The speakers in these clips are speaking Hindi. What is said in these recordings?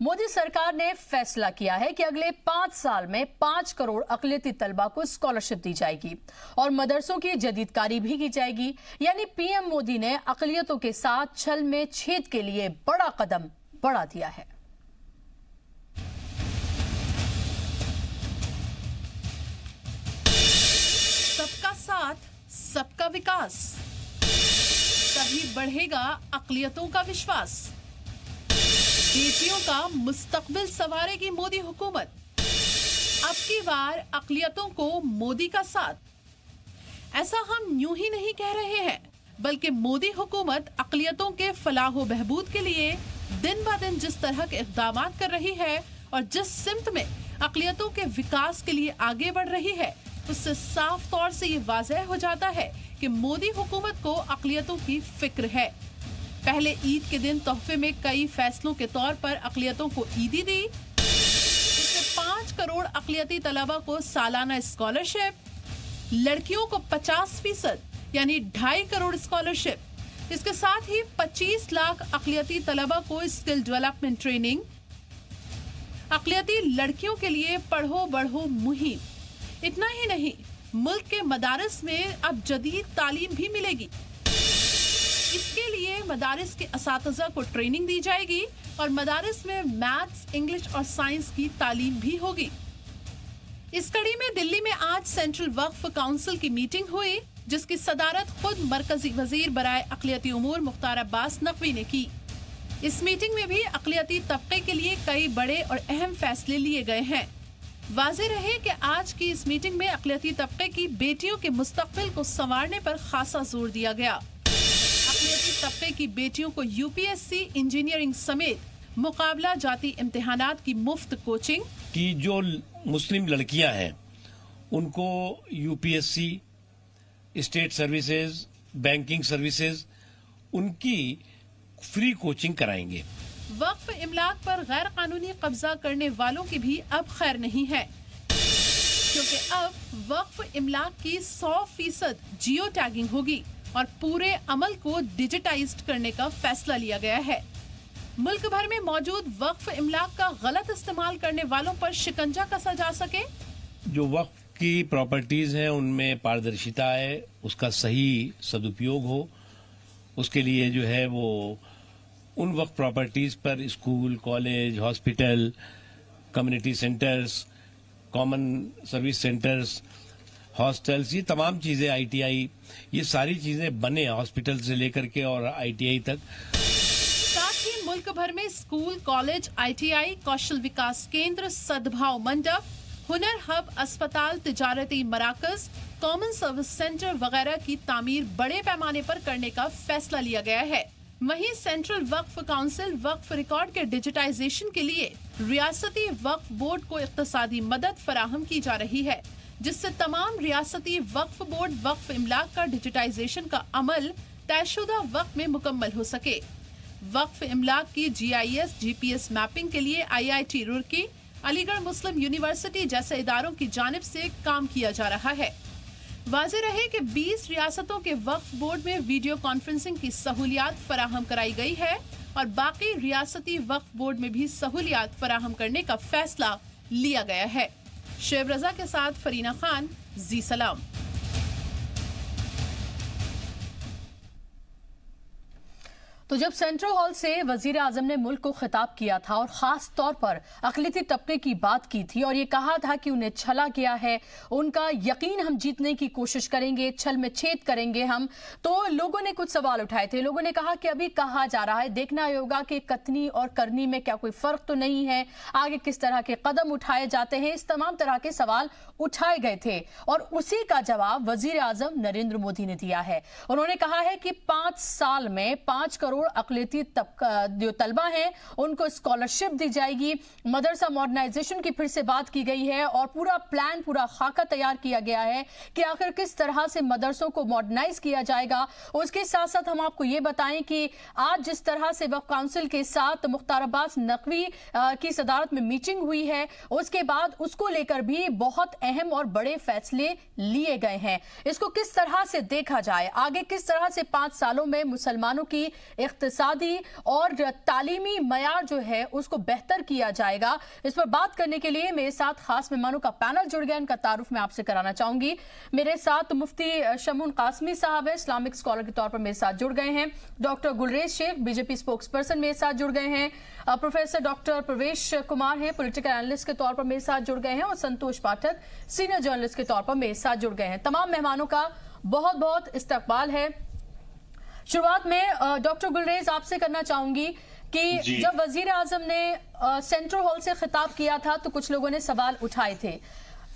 मोदी सरकार ने फैसला किया है कि अगले 5 साल में 5 करोड़ अक़लियती तलबा को स्कॉलरशिप दी जाएगी और मदरसों की जदीदकारी भी की जाएगी। यानी पीएम मोदी ने अक़लियतों के साथ छल में छेद के लिए बड़ा कदम बढ़ा दिया है। सबका साथ, सबका विकास, तभी बढ़ेगा अक़लियतों का विश्वास। बेटियों का मुस्तकबिल संवारेगी मोदी हुकूमत। अब की बार अक़लियतों को मोदी का साथ। ऐसा हम यूं ही नहीं कह रहे हैं, बल्कि मोदी हुकूमत अक़लियतों के फलाह बहबूद के लिए दिन ब दिन जिस तरह के इक़दाम कर रही है और जिस सिमत में अक़लियतों के विकास के लिए आगे बढ़ रही है, उससे साफ तौर से ये वाज़ेह हो जाता है कि मोदी हुकूमत को अक़लियतों की फिक्र है। पहले ईद के दिन तोहफे में कई फैसलों के तौर पर अक़लियतों को ईदी दी, जिससे 5 करोड़ अक़लियती तलबा को सालाना स्कॉलरशिप, लड़कियों को 50% यानी 2.5 करोड़ स्कॉलरशिप, इसके साथ ही 25 लाख अक़लियती तलबा को स्किल डेवलपमेंट ट्रेनिंग, अक़लियती लड़कियों के लिए पढ़ो बढ़ो मुहिम। इतना ही नहीं, मुल्क के मदारिस में अब जदीद तालीम भी मिलेगी। इसके लिए मदारिस के असातिज़ा को ट्रेनिंग दी जाएगी और मदारिस में मैथ्स, इंग्लिश और साइंस की तालीम भी होगी। इस कड़ी में दिल्ली में आज सेंट्रल वक्फ काउंसिल की मीटिंग हुई, जिसकी सदारत खुद मरकजी वजीर बराए अक़लियती उमूर मुख्तार अब्बास नकवी ने की। इस मीटिंग में भी अक़लियती तबके के लिए कई बड़े और अहम फैसले लिए गए हैं। वाज़ेह रहे कि आज की इस मीटिंग में अक़लियती तबके की बेटियों के मुस्तक़बिल को संवारने पर खासा जोर दिया गया। अक़लियती तबके की बेटियों को यूपीएससी, इंजीनियरिंग समेत मुकाबला जाती इम्तिहानात की मुफ्त कोचिंग कि जो मुस्लिम लड़कियां हैं उनको UPSC, state services, banking services, उनकी फ्री कोचिंग कराएंगे। वक्फ इमलाक पर गैर कानूनी कब्जा करने वालों की भी अब खैर नहीं है, क्योंकि अब वक्फ इमलाक की 100% जियो टैगिंग होगी और पूरे अमल को डिजिटाइज्ड करने का फैसला लिया गया है। मुल्क भर में मौजूद वक्फ इमलाक का गलत इस्तेमाल करने वालों पर शिकंजा कसा जा सके। जो वक्फ की प्रॉपर्टीज हैं उनमें पारदर्शिता है, उसका सही सदुपयोग हो, उसके लिए जो है वो उन वक्फ प्रॉपर्टीज पर school, college, hospital, community centres, common service centres, hostels, ये तमाम चीजें, आईटीआई, ये सारी चीजें बने हॉस्पिटल से लेकर के और आईटीआई तक। साथ ही मुल्क भर में स्कूल, कॉलेज, आईटीआई, कौशल विकास केंद्र, सद्भाव मंडप, हुनर हब, अस्पताल, तिजारती मराकज, कॉमन सर्विस सेंटर वगैरह की तामीर बड़े पैमाने पर करने का फैसला लिया गया है। वहीं सेंट्रल वक्फ काउंसिल वक्फ रिकॉर्ड के डिजिटाइजेशन के लिए रियासती वक्फ बोर्ड को इक्तसादी मदद फराहम की जा रही है, जिससे तमाम रियासती वक्फ बोर्ड वक्फ इमलाक का डिजिटाइजेशन का अमल तयशुदा वक्त में मुकम्मल हो सके। वक्फ इमलाक की GIS, GPS मैपिंग के लिए IIT रुड़की, अलीगढ़ मुस्लिम यूनिवर्सिटी जैसे इदारों की जानिब से काम किया जा रहा है। वाज़ेह रहे कि 20 रियासतों के वक्फ बोर्ड में वीडियो कॉन्फ्रेंसिंग की सहूलियात फराहम कराई गई है और बाकी रियासती वक्फ बोर्ड में भी सहूलियात फराहम करने का फैसला लिया गया है। शेब रजा के साथ फरीना खान, जी सलाम। तो जब सेंट्रल हॉल से वजीर आजम ने मुल्क को खिताब किया था और खास तौर पर अक़लियती तबके की बात की थी और ये कहा था कि उन्हें छला गया है, उनका यकीन हम जीतने की कोशिश करेंगे, छल में छेद करेंगे हम, तो लोगों ने कुछ सवाल उठाए थे। लोगों ने कहा कि अभी कहा जा रहा है, देखना होगा कि कथनी और करनी में क्या कोई फर्क तो नहीं है, आगे किस तरह के कदम उठाए जाते हैं, इस तमाम तरह के सवाल उठाए गए थे और उसी का जवाब वजीर आजम नरेंद्र मोदी ने दिया है। उन्होंने कहा है कि 5 साल में 5 करोड़ अक़लियती जो तलबा हैं उनको स्कॉलरशिप दी जाएगी। मदरसा मॉडर्नाइजेशन की फिर से बात की गई है और पूरा प्लान, पूरा खाका तैयार किया गया है कि आखिर किस तरह से मदरसों को मॉडर्नाइज किया जाएगा। उसके साथ साथ हम आपको ये बताएं कि आज जिस तरह से वक्फ काउंसिल के साथ मुख्तार अब्बास नकवी की सदारत में मीटिंग हुई है, उसके बाद उसको लेकर भी बहुत अहम और बड़े फैसले लिए गए हैं। इसको किस तरह से देखा जाए, आगे किस तरह से 5 सालों में मुसलमानों की इक्तिसादी और तालीमी मयार जो है उसको बेहतर किया जाएगा। इस पर बात करने के लिए मेरे साथ खास मेहमानों का पैनल जुड़ गया, इनका तारुफ मैं आपसे कराना चाहूंगी। मेरे साथ मुफ्ती शमून कासमी साहब है, इस्लामिक स्कॉलर के तौर पर मेरे साथ जुड़ गए हैं। Doctor Gulrez Shaikh BJP spokesperson मेरे साथ जुड़ गए हैं। प्रोफेसर डॉक्टर प्रवेश कुमार हैं, पॉलिटिकल एनालिस्ट के तौर पर मेरे साथ जुड़ गए हैं। और संतोष पाठक सीनियर जर्नलिस्ट के तौर पर मेरे साथ जुड़ गए हैं। तमाम मेहमानों का बहुत बहुत इस्तकबाल है। शुरुआत में डॉक्टर गुलरेज आपसे करना चाहूंगी कि जब वजीर आजम ने सेंट्रल हॉल से खिताब किया था तो कुछ लोगों ने सवाल उठाए थे,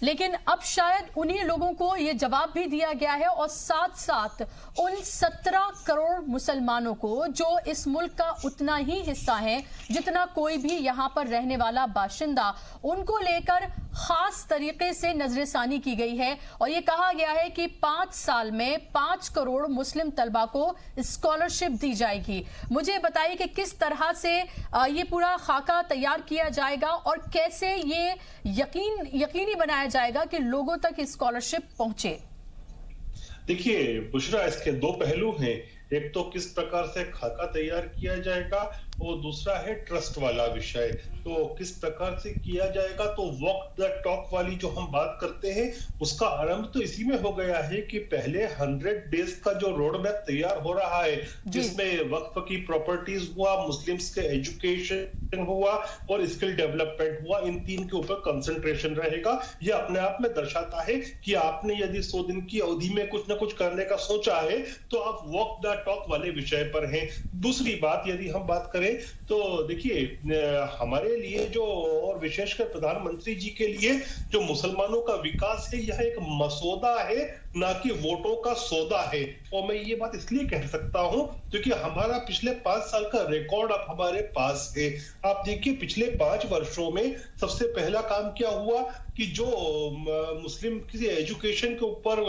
लेकिन अब शायद उन्हीं लोगों को ये जवाब भी दिया गया है और साथ साथ उन 17 करोड़ मुसलमानों को जो इस मुल्क का उतना ही हिस्सा है जितना कोई भी यहाँ पर रहने वाला बाशिंदा, उनको लेकर खास तरीके से नजरसानी की गई है। और ये कहा गया है कि 5 साल में 5 करोड़ मुस्लिम तलबा को स्कॉलरशिप दी जाएगी। मुझे बताइए कि किस तरह से ये पूरा खाका तैयार किया जाएगा और कैसे ये यकीनी बनाया जाएगा कि लोगों तक स्कॉलरशिप पहुंचे। देखिए बुशरा, इसके दो पहलू हैं। एक तो किस प्रकार से खाका तैयार किया जाएगा और दूसरा है ट्रस्ट वाला विषय। तो किस प्रकार से किया जाएगा, तो वॉक द टॉक वाली जो हम बात करते हैं उसका आरंभ तो इसी में हो गया है कि पहले 100 डेज का जो रोड मैप तैयार हो रहा है, जिसमें वक्फ की प्रॉपर्टीज हुआ, मुस्लिम्स के एजुकेशन हुआ और स्किल डेवलपमेंट हुआ, इन तीन के ऊपर कंसंट्रेशन रहेगा। यह अपने आप में दर्शाता है कि आपने यदि 100 दिन की अवधि में कुछ ना कुछ करने का सोचा है तो आप वॉक द टॉक वाले विषय पर हैं। दूसरी बात यदि हम बात करें तो देखिए हमारे लिए जो, और विशेषकर प्रधानमंत्री जी के लिए जो मुसलमानों का विकास है, यह एक मसौदा है, ना कि वोटों का सौदा है। और मैं ये बात इसलिए कह सकता हूं क्योंकि हमारा पिछले 5 साल का रिकॉर्ड अब हमारे पास है। आप देखिए पिछले 5 वर्षों में सबसे पहला काम क्या हुआ कि जो मुस्लिम किसी एजुकेशन के ऊपर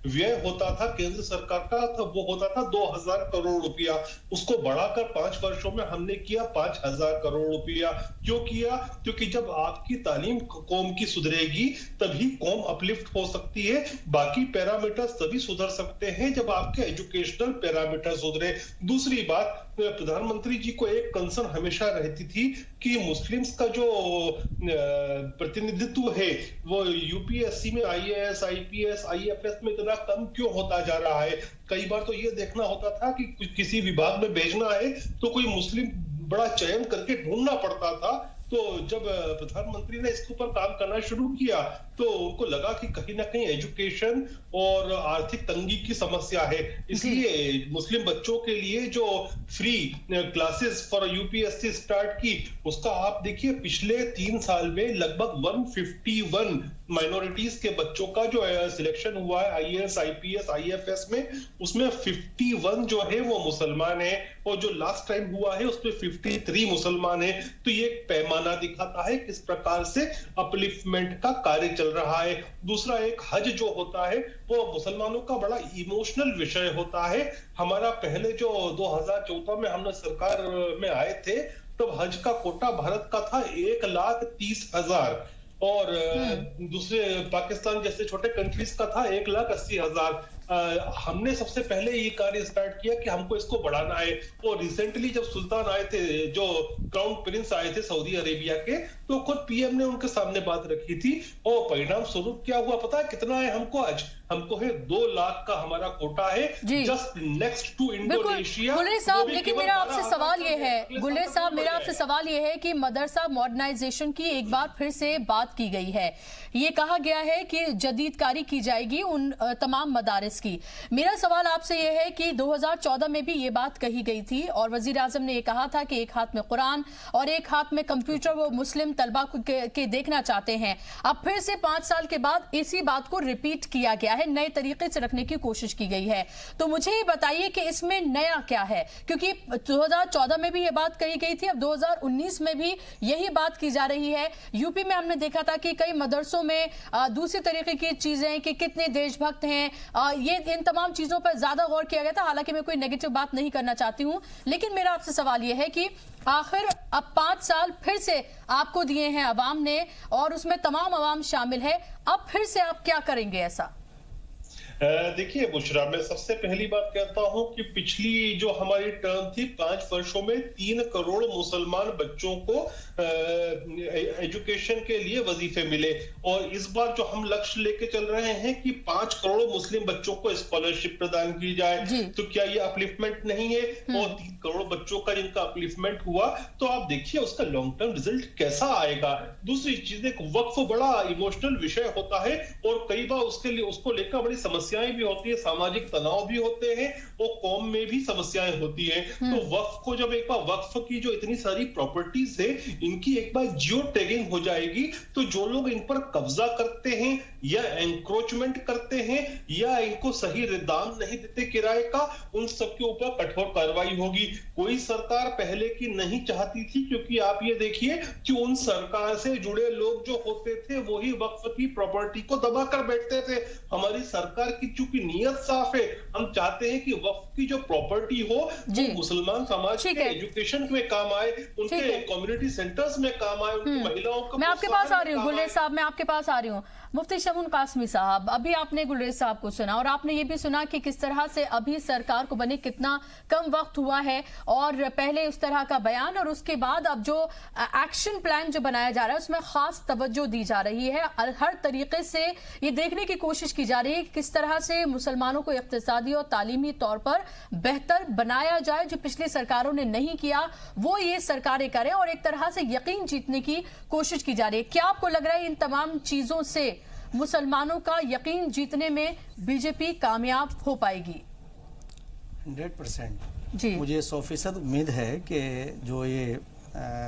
व्यय होता था केंद्र सरकार का, तो वो होता था 2000 करोड़ रुपया। उसको बढ़ाकर 5 वर्षों में हमने किया 5000 करोड़ रुपया। क्यों किया? क्योंकि जब आपकी तालीम कौम की सुधरेगी तभी कौम अपलिफ्ट हो सकती है। बाकी पैरामीटर्स तभी सुधर सकते हैं जब आपके एजुकेशनल पैरामीटर सुधरे। दूसरी बात, प्रधानमंत्री जी को एक कंसर्न हमेशा रहती थी कि मुस्लिम्स का जो प्रतिनिधित्व है वो यूपीएससी में आईएएस, आईपीएस, आईएफएस में इतना कम क्यों होता जा रहा है। कई बार तो ये देखना होता था कि किसी विभाग में भेजना है तो कोई मुस्लिम बड़ा चयन करके ढूंढना पड़ता था। तो जब प्रधानमंत्री ने इसके ऊपर काम करना शुरू किया तो उनको लगा कि कहीं ना कहीं एजुकेशन और आर्थिक तंगी की समस्या है, इसलिए मुस्लिम बच्चों के लिए जो free classes for UPSC start की, उसका आप देखिए पिछले 3 साल में लगभग 151 माइनॉरिटीज के बच्चों का जो सिलेक्शन हुआ है आईएएस, आईपीएस, आईएफएस में, उसमें 51 जो है वो मुसलमान है और जो लास्ट टाइम हुआ है उसमें 53 मुसलमान है। तो ये एक पैमाना दिखाता है किस प्रकार से अपलिफ्टमेंट का कार्य चल रहा है। दूसरा, एक हज जो होता है वो मुसलमानों का बड़ा इमोशनल विषय होता है। हमारा पहले जो 2014 में हमने सरकार में आए थे तब हज का कोटा भारत का था 1,30,000 और दूसरे पाकिस्तान जैसे छोटे कंट्रीज का था 1,80,000। हमने सबसे पहले ये कार्य स्टार्ट किया कि हमको इसको बढ़ाना है। और रिसेंटली जब सुल्तान आए थे, जो क्राउन प्रिंस आए थे सऊदी अरेबिया के, तो खुद पीएम ने उनके सामने बात रखी थी और परिणाम स्वरूप क्या हुआ पता है कितना है हमको? आज हमको है 2 लाख का हमारा कोटा है, just next to Indonesia. Gulrez sahab, लेकिन मेरा आपसे सवाल ये है, गुलरेज साहब मेरा आपसे सवाल ये है कि मदरसा मॉडर्नाइजेशन की एक बार फिर से बात की गई है। ये कहा गया है कि जदीदकारी की जाएगी उन तमाम मदारिस की। मेरा सवाल आपसे ये है कि 2014 में भी ये बात कही गई थी और वजीर आजम ने ये कहा था कि एक हाथ में कुरान और एक हाथ में कंप्यूटर वो मुस्लिम तलबा के देखना चाहते हैं। अब फिर से 5 साल के बाद इसी बात को रिपीट किया गया है, नए तरीके से रखने की कोशिश की गई है। तो मुझे ये बताइए कि इसमें नया क्या है, क्योंकि 2014 में भी ये बात कही गई थी, अब 2019 में भी यही बात की जा रही है। यूपी में हमने देखा था कि कई मदरसों में दूसरी तरीके की चीजें कि कितने देशभक्त हैं, ये इन तमाम चीजों पर ज्यादा गौर किया गया था। हालांकि मैं कोई नेगेटिव बात नहीं करना चाहती हूं, लेकिन मेरा आपसे सवाल यह है कि आखिर अब 5 साल फिर से आपको दिए हैं अवाम ने और उसमें तमाम अवाम शामिल है, अब फिर से आप क्या करेंगे ऐसा? देखिए बुशरा, मैं सबसे पहली बात कहता हूं कि पिछली जो हमारी टर्म थी 5 वर्षों में 3 करोड़ मुसलमान बच्चों को एजुकेशन के लिए वजीफे मिले, और इस बार जो हम लक्ष्य लेके चल रहे हैं कि 5 करोड़ मुस्लिम बच्चों को स्कॉलरशिप प्रदान की जाए, तो क्या ये अपलिफ्टमेंट नहीं है? और 3 करोड़ बच्चों का जिनका अपलिफ्टमेंट हुआ, तो आप देखिए उसका लॉन्ग टर्म रिजल्ट कैसा आएगा। दूसरी चीज, एक वक्फ बड़ा इमोशनल विषय होता है और कई बार उसको लेकर बड़ी समस्याएं भी होती है, सामाजिक तनाव भी होते हैं और कौम में भी समस्याएं होती हैं। तो वक्फ को जब एक बार वक्फ की जो इतनी सारी प्रॉपर्टीज है इनकी एक बार जियो टैगिंग हो जाएगी, तो जो लोग इन पर कब्जा करते हैं या एंक्रोचमेंट करते हैं या इनको सही दाम नहीं देते किराए का, उन सबके ऊपर कठोर कार्रवाई होगी। कोई सरकार पहले की नहीं चाहती थी, क्योंकि आप ये देखिए कि उन सरकार से जुड़े लोग जो होते थे वही वक्फ की प्रॉपर्टी को दबा कर बैठते थे। हमारी सरकार की चूंकि नीयत साफ है, हम चाहते हैं कि वक्फ की जो प्रॉपर्टी हो वो मुसलमान समाज के एजुकेशन में काम आए, उनके कम्युनिटी सेंटर्स में काम आए, उनकी महिलाओं को। मैं आपके पास आ रही हूँ गुलरेज साहब, मैं आपके पास आ रही हूँ। मुफ्ती शमून कासमी साहब, अभी आपने गुलरेज साहब को सुना और आपने ये भी सुना कि किस तरह से अभी सरकार को बने कितना कम वक्त हुआ है, और पहले उस तरह का बयान और उसके बाद अब जो एक्शन प्लान जो बनाया जा रहा है उसमें खास तवज्जो दी जा रही है। हर तरीके से ये देखने की कोशिश की जा रही है कि किस तरह से मुसलमानों को इक्तिसादी और तालीमी तौर पर बेहतर बनाया जाए। जो पिछली सरकारों ने नहीं किया वो ये सरकारें करें और एक तरह से यकीन जीतने की कोशिश की जा रही है। क्या आपको लग रहा है इन तमाम चीजों से मुसलमानों का यकीन जीतने में बीजेपी कामयाब हो पाएगी? 100% जी, मुझे 100% उम्मीद है कि जो ये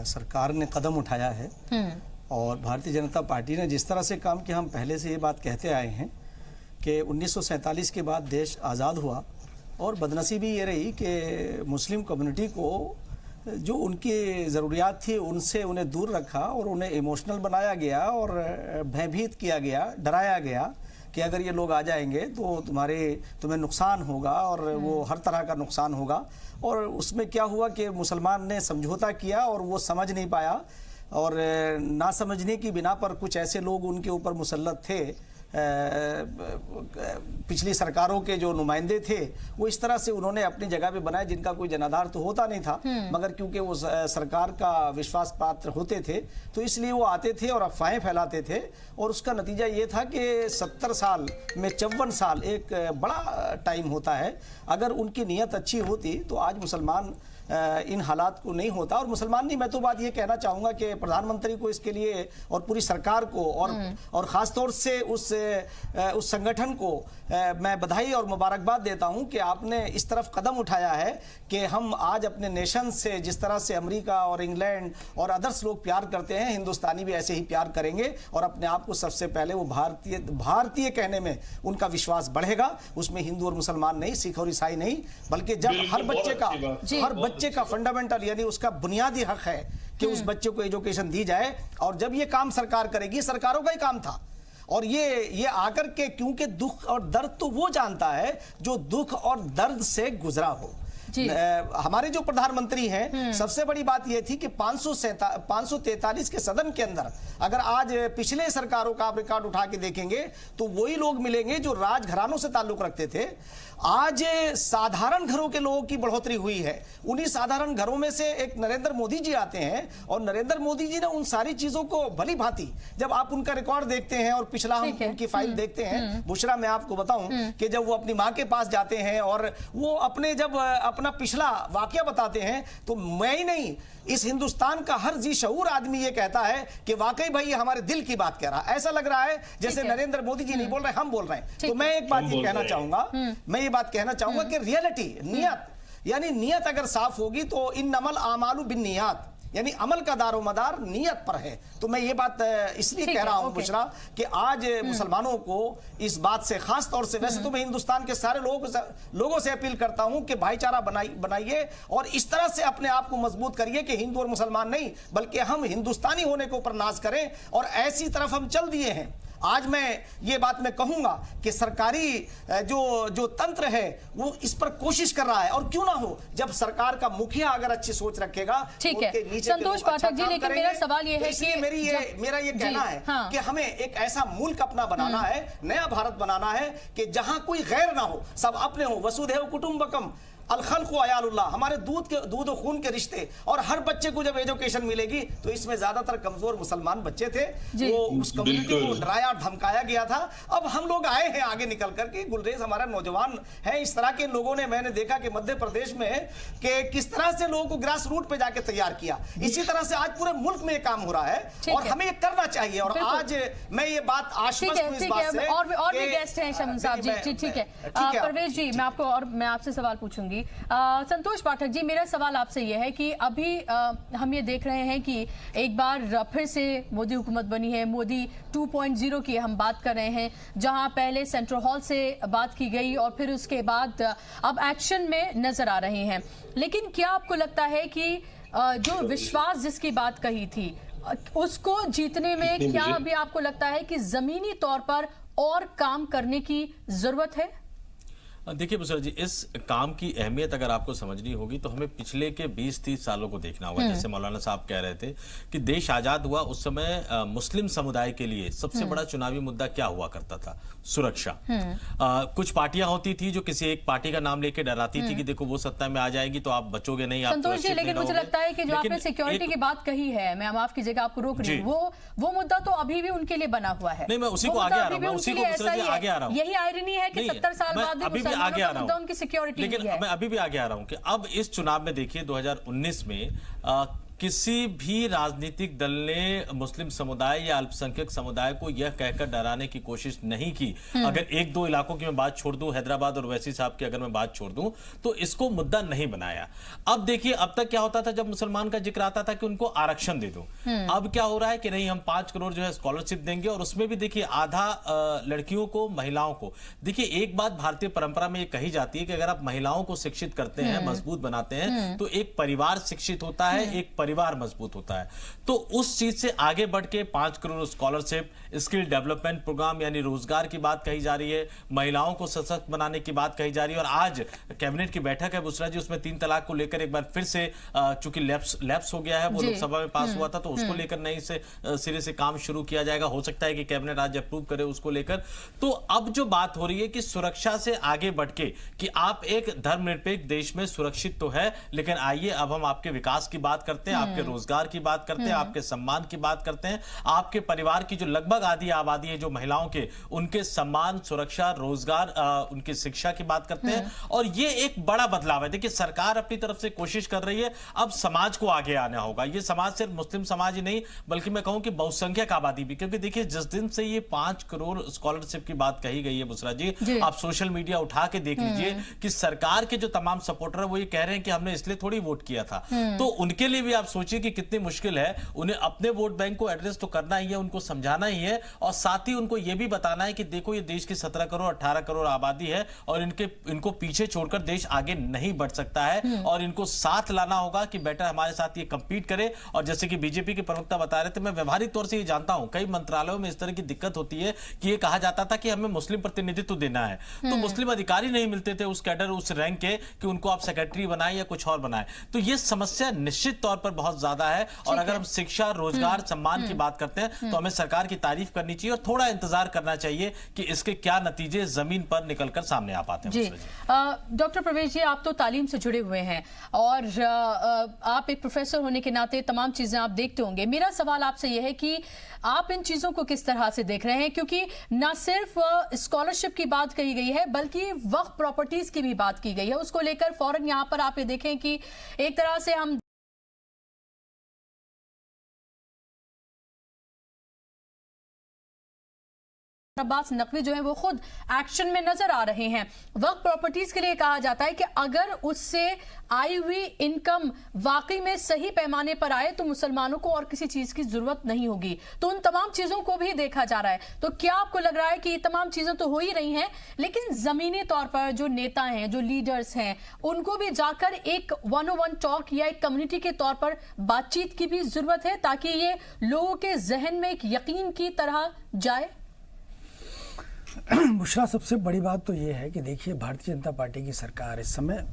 सरकार ने कदम उठाया है और भारतीय जनता पार्टी ने जिस तरह से काम किया, हम पहले से ये बात कहते आए हैं कि 1947 के बाद देश आज़ाद हुआ और बदनसीबी ये रही कि मुस्लिम कम्युनिटी को जो उनकी ज़रूरियात थी उनसे उन्हें दूर रखा और उन्हें इमोशनल बनाया गया और भयभीत किया गया, डराया गया कि अगर ये लोग आ जाएंगे तो तुम्हें नुकसान होगा और वो हर तरह का नुकसान होगा। और उसमें क्या हुआ कि मुसलमान ने समझौता किया और वो समझ नहीं पाया, और ना समझने की बिना पर कुछ ऐसे लोग उनके ऊपर मुसल्लत थे, पिछली सरकारों के जो नुमाइंदे थे वो इस तरह से उन्होंने अपनी जगह पे बनाए जिनका कोई जनाधार तो होता नहीं था, मगर क्योंकि वो सरकार का विश्वास पात्र होते थे तो इसलिए वो आते थे और अफवाहें फैलाते थे। और उसका नतीजा ये था कि 70 साल में 54 साल एक बड़ा टाइम होता है। अगर उनकी नीयत अच्छी होती तो आज मुसलमान इन हालात को नहीं होता। और मुसलमान नहीं, मैं तो बात ये कहना चाहूँगा कि प्रधानमंत्री को इसके लिए और पूरी सरकार को और ख़ास तौर से उस संगठन को मैं बधाई और मुबारकबाद देता हूँ कि आपने इस तरफ कदम उठाया है कि हम आज अपने नेशन से जिस तरह से अमेरिका और इंग्लैंड और अदर्स लोग प्यार करते हैं, हिंदुस्तानी भी ऐसे ही प्यार करेंगे और अपने आप को सबसे पहले वो भारतीय कहने में उनका विश्वास बढ़ेगा। उसमें हिंदू और मुसलमान नहीं, सिख और ईसाई नहीं, बल्कि जब हर बच्चे का फंडामेंटल यानी उसका बुनियादी हक है कि उस बच्चे को एजुकेशन दी जाए। और जब ये काम सरकार करेगी, सरकारों का ही काम था, और ये आकर के, क्योंकि दुख और दर्द तो वो जानता है जो दुख और दर्द से गुजरा हो। हमारे जो प्रधानमंत्री हैं, सबसे बड़ी बात यह थी कि 543 के सदन के अंदर अगर आज पिछले सरकारों का आप रिकॉर्ड उठा के देखेंगे तो वही लोग मिलेंगे जो राजघरानों से ताल्लुक रखते थे। आज साधारण घरों के लोगों की बढ़ोतरी हुई है। उन्हीं साधारण घरों में से एक नरेंद्र मोदी जी आते हैं और नरेंद्र मोदी जी ने उन सारी चीजों को भली भांति, जब आप उनका रिकॉर्ड देखते हैं और पिछला हम उनकी फाइल देखते हैं, बुशरा मैं आपको बताऊं कि जब वो अपनी माँ के पास जाते हैं और वो अपना पिछला वाकया बताते हैं तो मैं ही नहीं, इस हिंदुस्तान का हर जी शऊर आदमी ये कहता है कि वाकई भाई ये हमारे दिल की बात कह रहा है। ऐसा लग रहा है जैसे नरेंद्र मोदी जी नहीं बोल रहे, हम बोल रहे हैं। तो मैं एक बात ये कहना चाहूंगा, कि रियलिटी, नियत, यानी नियत अगर साफ होगी तो इन्नमल आमालु बिन्नियात, यानी अमल का दारोमदार नियत पर है। तो मैं ये बात इसलिए कह रहा हूं बुशरा कि आज मुसलमानों को इस बात से, खास तौर से, वैसे तो मैं हिंदुस्तान के सारे लोगों से अपील करता हूं कि भाईचारा बनाइए और इस तरह से अपने आप को मजबूत करिए कि हिंदू और मुसलमान नहीं बल्कि हम हिंदुस्तानी होने के ऊपर नाज करें। और ऐसी तरफ हम चल दिए हैं। आज मैं ये बात मैं कहूंगा कि सरकारी जो तंत्र है वो इस पर कोशिश कर रहा है, और क्यों ना हो, जब सरकार का मुखिया अगर अच्छी सोच रखेगा, ठीक है संतोष पाठक जी, लेकिन मेरा सवाल ये है कि मेरा ये कहना है कि हमें एक ऐसा मुल्क अपना बनाना है, नया भारत बनाना है कि जहां कोई गैर ना हो, सब अपने हो। वसुधैव कुटुंबकम अलखल्कु अयालुल्लाह, हमारे दूध और खून के रिश्ते, और हर बच्चे को जब एजुकेशन मिलेगी तो इसमें ज्यादातर कमजोर मुसलमान बच्चे थे, वो उस कम्युनिटी को डराया धमकाया गया था। अब हम लोग आए हैं आगे निकल करके, गुलरेज हमारा नौजवान है, इस तरह के लोगों ने, मैंने देखा कि मध्य प्रदेश में कि किस तरह से लोगों को ग्रास रूट पे जाके तैयार किया, इसी तरह से आज पूरे मुल्क में ये काम हो रहा है और हमें ये करना चाहिए। और आज मैं ये बात आश्वस्त हूं इस बात से। और भी गेस्ट हैं शमन साहब जी, ठीक है परवेश जी, मैं आपसे सवाल पूछूंगी। संतोष पाठक जी, मेरा सवाल आपसे यह है कि अभी हम ये देख रहे हैं कि एक बार फिर से मोदी हुकूमत बनी है, मोदी 2.0 की हम बात कर रहे हैं, जहां पहले सेंट्रल हॉल से बात की गई और फिर उसके बाद अब एक्शन में नजर आ रहे हैं। लेकिन क्या आपको लगता है कि जो विश्वास जिसकी बात कही थी उसको जीतने में क्या अभी आपको लगता है कि जमीनी तौर पर और काम करने की जरूरत है? देखिए बुशरा जी, इस काम की अहमियत अगर आपको समझनी होगी तो हमें पिछले के 20-30 सालों को देखना होगा। जैसे मौलाना साहब कह रहे थे कि देश आजाद हुआ उस समय मुस्लिम समुदाय के लिए सबसे बड़ा चुनावी मुद्दा क्या हुआ करता था? सुरक्षा। कुछ पार्टियां होती थी जो किसी एक पार्टी का नाम लेके डराती थी कि देखो वो सत्ता में आ जाएगी तो आप बचोगे नहीं, आप संतोष जी, लेकिन मुझे लगता है कि जो आपने सिक्योरिटी की बात कही है, मैं माफ कीजिएगा आपको रोक रही हूँ, वो मुद्दा तो अभी भी उनके लिए बना हुआ है। नहीं, मैं उसी को आगे आ रहा हूँ, यही आयरनी है कि 70 साल बाद आगे आ रहा हूं, उनकी सिक्योरिटी, लेकिन मैं अभी भी आगे आ रहा हूं कि अब इस चुनाव में देखिए 2019 में किसी भी राजनीतिक दल ने मुस्लिम समुदाय या अल्पसंख्यक समुदाय को यह कहकर डराने की कोशिश नहीं की। अगर एक दो इलाकों की मैं बात छोड़ दूं, हैदराबाद और वैसी साहब की अगर मैं बात छोड़ दूं, तो इसको मुद्दा नहीं बनाया। अब देखिए, अब तक क्या होता था, जब मुसलमान का जिक्र आता था कि उनको आरक्षण दे दो, अब क्या हो रहा है कि नहीं हम 5 करोड़ जो है स्कॉलरशिप देंगे, और उसमें भी देखिए आधा लड़कियों को, महिलाओं को। देखिए एक बात भारतीय परंपरा में ये कही जाती है कि अगर आप महिलाओं को शिक्षित करते हैं, मजबूत बनाते हैं, तो एक परिवार शिक्षित होता है, एक परिवार मजबूत होता है। तो उस चीज से आगे बढ़ के 5 crore scholarship, skill development program यानी रोजगार की बात कही जा रही है, महिलाओं को सशक्त बनाने की बात कही जा रही है। और आज कैबिनेट की बैठक है बुशरा जी, उसमें 3 तलाक को लेकर एक बार फिर से चूंकि लैप्स हो गया है, वो लोकसभा में पास हुआ था, तो उसको लेकर नई से सिरे से काम शुरू किया जाएगा। हो सकता है कि कैबिनेट आज अप्रूव करे उसको लेकर। तो अब जो बात हो रही है कि सुरक्षा से आगे बढ़ के कि आप एक धर्मनिरपेक्ष देश में सुरक्षित तो है, लेकिन आइए अब हम आपके विकास की बात करते हैं, आपके रोजगार की बात करते हैं, आपके सम्मान की बात करते हैं, आपके परिवार की जो लगभग आधी आबादी है जो महिलाओं के, उनके सम्मान, सुरक्षा, रोजगार, उनकी शिक्षा की बात करते हैं। और ये एक बड़ा बदलाव है। देखिए सरकार अपनी तरफ से कोशिश कर रही है, अब समाज को आगे आना होगा। ये समाज सिर्फ मुस्लिम समाज ही नहीं, बल्कि मैं कहूं कि बहुसंख्यक आबादी भी, क्योंकि देखिए जिस दिन से ये 5 करोड़ स्कॉलरशिप की बात कही गई है बुशरा जी, आप सोशल मीडिया उठा के देख लीजिए कि सरकार के जो तमाम सपोर्टर है वो ये कह रहे हैं कि हमने इसलिए थोड़ी वोट किया था। तो उनके लिए भी आप सोचिए कि कितनी मुश्किल है, उन्हें अपने वोट बैंक को एड्रेस तो करना ही है, उनको समझाना ही है, और साथ ही उनको यह भी बताना है कि देखो ये देश की 17 करोड़ 18 करोड़ आबादी है और इनको पीछे छोड़कर देश आगे नहीं बढ़ सकता है, और इनको साथ लाना होगा कि बेटा हमारे साथ ये कंपीट करे। और जैसे कि बीजेपी के प्रवक्ता बता रहे थे, मैं व्यवहारिक तौर से ये जानता हूं कई मंत्रालयों में इस तरह की दिक्कत होती है कि ये कहा जाता था कि हमें मुस्लिम प्रतिनिधित्व देना है, तो मुस्लिम अधिकारी नहीं मिलते थे उस कैडर, उस रैंक के, कि उनको आप सेक्रेटरी बनाए या कुछ और बनाए। तो ये समस्या निश्चित तौर पर बहुत ज्यादा है। और अगर हम शिक्षा, रोजगार, सम्मान की बात करते हैं तो हमें सरकार की तारीफ करनी चाहिए और थोड़ा इंतजार करना चाहिए कि इसके क्या नतीजे जमीन पर निकलकर सामने आ पाते हैं। डॉक्टर प्रवेश जी, आप तो तालीम से जुड़े हुए हैं और आप एक प्रोफेसर होने के नाते तमाम चीजें आप देखते होंगे। मेरा सवाल आपसे यह है कि आप इन चीजों को किस तरह से देख रहे हैं, क्योंकि न सिर्फ स्कॉलरशिप की बात कही गई है बल्कि वक्फ प्रॉपर्टीज की भी बात की गई है। उसको लेकर फौरन यहां पर आप ये देखें कि एक तरह से हम अब्बास नकवी जो है वो खुद एक्शन में नजर आ रहे हैं। वक्फ प्रॉपर्टीज के लिए कहा जाता है कि अगर उससे आई हुई इनकम वाकई में सही पैमाने पर आए तो मुसलमानों को और किसी चीज की जरूरत नहीं होगी। तो उन तमाम चीजों को भी देखा जा रहा है। तो क्या आपको लग रहा है कि ये तमाम चीजें तो हो ही रही हैं, लेकिन जमीनी तौर पर जो नेता हैं, जो लीडर्स हैं, उनको भी जाकर एक 1-on-1 टॉक या एक कम्युनिटी के तौर पर बातचीत की भी जरूरत है ताकि ये लोगों के जहन में एक यकीन की तरह जाए? बुशरा, सबसे बड़ी बात तो ये है कि देखिए भारतीय जनता पार्टी की सरकार इस समय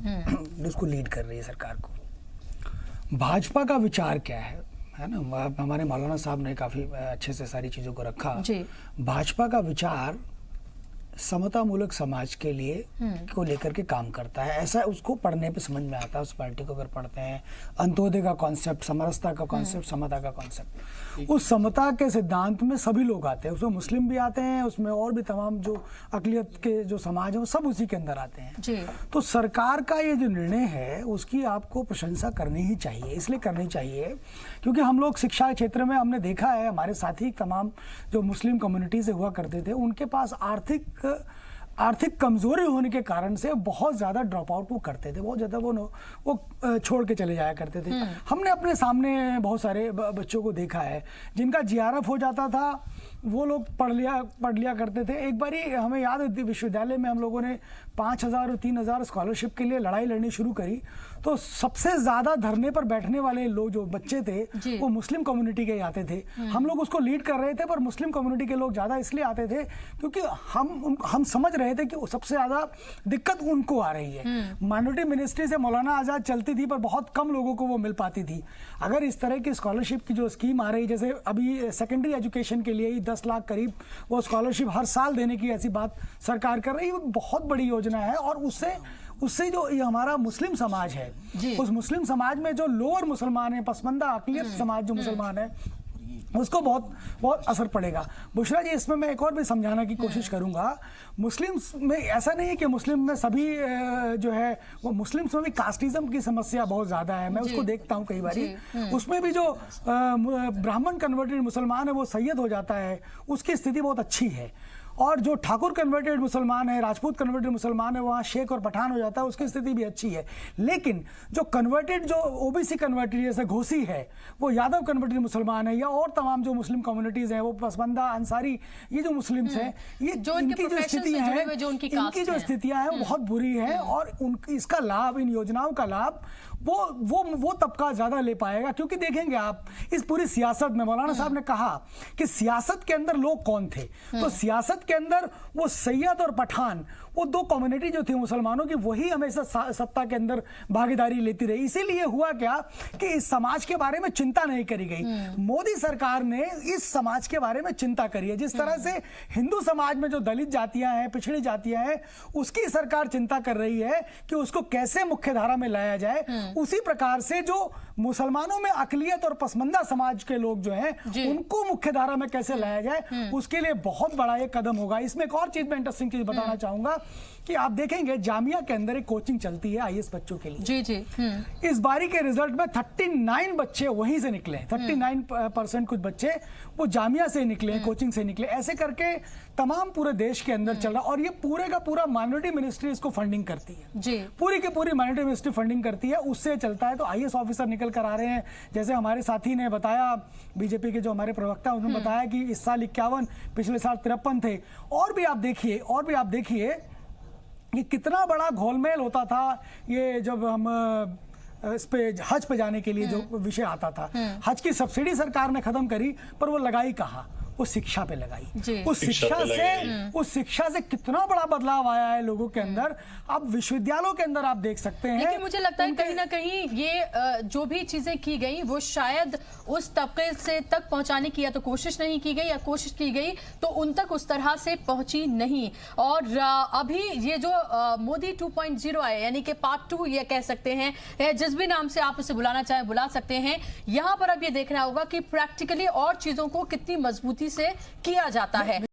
उसको लीड कर रही है सरकार को। भाजपा का विचार क्या है ना, हमारे मौलाना साहब ने काफ़ी अच्छे से सारी चीज़ों को रखा। भाजपा का विचार समतामूलक समाज के लिए को लेकर के काम करता है, ऐसा उसको पढ़ने पे समझ में आता है। उस पार्टी को अगर पढ़ते हैं, अंत्योदय का कॉन्सेप्ट, समरसता का कॉन्सेप्ट, समता का कॉन्सेप्ट, उस समता के सिद्धांत में सभी लोग आते हैं। उसमें मुस्लिम भी आते हैं, उसमें और भी तमाम जो अकलियत के जो समाज है वो सब उसी के अंदर आते हैं। तो सरकार का ये जो निर्णय है उसकी आपको प्रशंसा करनी ही चाहिए। इसलिए करनी चाहिए क्योंकि हम लोग शिक्षा क्षेत्र में हमने देखा है, हमारे साथी तमाम जो मुस्लिम कम्युनिटी से हुआ करते थे, उनके पास आर्थिक कमजोरी होने के कारण से बहुत ज़्यादा ड्रॉप आउट वो करते थे, बहुत ज़्यादा वो छोड़ के चले जाया करते थे। हमने अपने सामने बहुत सारे बच्चों को देखा है जिनका जीआरएफ हो जाता था, वो लोग पढ़ लिया करते थे। एक बारी हमें याद है विश्वविद्यालय में हम लोगों ने 5,000 और 3,000 स्कॉलरशिप के लिए लड़ाई लड़नी शुरू करी, तो सबसे ज़्यादा धरने पर बैठने वाले लोग जो बच्चे थे वो मुस्लिम कम्युनिटी के आते थे। हम लोग उसको लीड कर रहे थे, पर मुस्लिम कम्युनिटी के लोग ज़्यादा इसलिए आते थे क्योंकि हम समझ रहे थे कि सबसे ज़्यादा दिक्कत उनको आ रही है। माइनॉरिटी मिनिस्ट्री से मौलाना आज़ाद चलती थी पर बहुत कम लोगों को वो मिल पाती थी। अगर इस तरह की स्कॉलरशिप की जो स्कीम आ रही, जैसे अभी सेकेंडरी एजुकेशन के लिए ही 10 लाख करीब वो स्कॉलरशिप हर साल देने की ऐसी बात सरकार कर रही है, वो बहुत बड़ी योजना है। और उससे जो ये हमारा मुस्लिम समाज है, उस मुस्लिम समाज में जो लोअर मुसलमान है, पसमंदा अकलियत समाज जो मुसलमान है, उसको बहुत असर पड़ेगा। बुशरा जी, इसमें मैं एक और भी समझाना की कोशिश करूंगा। मुस्लिम्स में ऐसा नहीं है कि मुस्लिम में सभी जो है वो मुस्लिम्स में भी कास्टिज्म की समस्या बहुत ज़्यादा है। मैं उसको देखता हूँ कई बारी, उसमें भी जो ब्राह्मण कन्वर्टेड मुसलमान है वो सैयद हो जाता है, उसकी स्थिति बहुत अच्छी है। और जो ठाकुर कन्वर्टेड मुसलमान है, राजपूत कन्वर्टेड मुसलमान है, वहाँ शेख और पठान हो जाता है, उसकी स्थिति भी अच्छी है। लेकिन जो कन्वर्टेड जो ओबीसी कन्वर्टेड जैसे घोसी है, वो यादव कन्वर्टेड मुसलमान है, या और तमाम जो मुस्लिम कम्युनिटीज हैं, वो पसमंदा अंसारी, ये जो मुस्लिम्स हैं, ये जो इनकी जो स्थितियाँ हैं, इनकी जो स्थितियाँ हैं वो बहुत बुरी है। और इसका लाभ, इन योजनाओं का लाभ वो तबका ज्यादा ले पाएगा। क्योंकि देखेंगे आप इस पूरी सियासत में, मौलाना साहब ने कहा कि सियासत के अंदर लोग कौन थे, तो सियासत के अंदर वो सैयद और पठान, वो दो कम्युनिटी जो थी मुसलमानों की, वही हमेशा सत्ता के अंदर भागीदारी लेती रही। इसीलिए हुआ क्या कि इस समाज के बारे में चिंता नहीं करी गई। मोदी सरकार ने इस समाज के बारे में चिंता करी है। जिस तरह से हिंदू समाज में जो दलित जातियां हैं, पिछड़ी जातियां हैं, उसकी सरकार चिंता कर रही है कि उसको कैसे मुख्य धारा में लाया जाए, उसी प्रकार से जो मुसलमानों में अकलियत और पसमंदा समाज के लोग जो हैं, उनको मुख्य धारा में कैसे लाया जाए, उसके लिए बहुत बड़ा एक कदम होगा। इसमें एक और चीज मैं इंटरेस्टिंग चीज बताना चाहूंगा कि आप देखेंगे जामिया के अंदर एक कोचिंग चलती है आईएएस बच्चों के लिए। इस बारी के रिजल्ट में 39 बच्चे वहीं से निकले, 39% कुछ बच्चे वो जामिया से निकले, कोचिंग से निकले। ऐसे करके तमाम पूरे देश के अंदर चल रहा, और ये पूरे का पूरा माइनॉरिटी मिनिस्ट्री इसको फंडिंग करती है, पूरी की पूरी माइनॉरिटी मिनिस्ट्री फंडिंग करती है, उससे चलता है। तो आईएएस ऑफिसर निकल कर आ रहे हैं, जैसे हमारे साथी ने बताया, बीजेपी के जो हमारे प्रवक्ता उन्होंने बताया कि इस साल 51, पिछले साल 53 थे। और भी आप देखिए ये कितना बड़ा घोलमेल होता था। ये जब हम इस पे हज पे जाने के लिए जो विषय आता था, हज की सब्सिडी सरकार ने खत्म करी, पर वो लगाई कहाँ, वो शिक्षा पे लगाई। उस शिक्षा से कितना बड़ा बदलाव आया है लोगों के अंदर। अब विश्वविद्यालयों के अंदर आप देख सकते हैं। लेकिन मुझे लगता है कहीं ना कहीं ये जो भी चीजें की गई वो शायद उस तबके से तक पहुंचाने की या तो कोशिश नहीं की गई, या कोशिश की गई तो उन तक उस तरह से पहुंची नहीं। और अभी ये जो मोदी 2.0 आए, यानी कि पार्ट 2 ये कह सकते हैं, जिस भी नाम से आप उसे बुलाना चाहें बुला सकते हैं। यहाँ पर अब ये देखना होगा कि प्रैक्टिकली और चीजों को कितनी मजबूती से किया जाता है।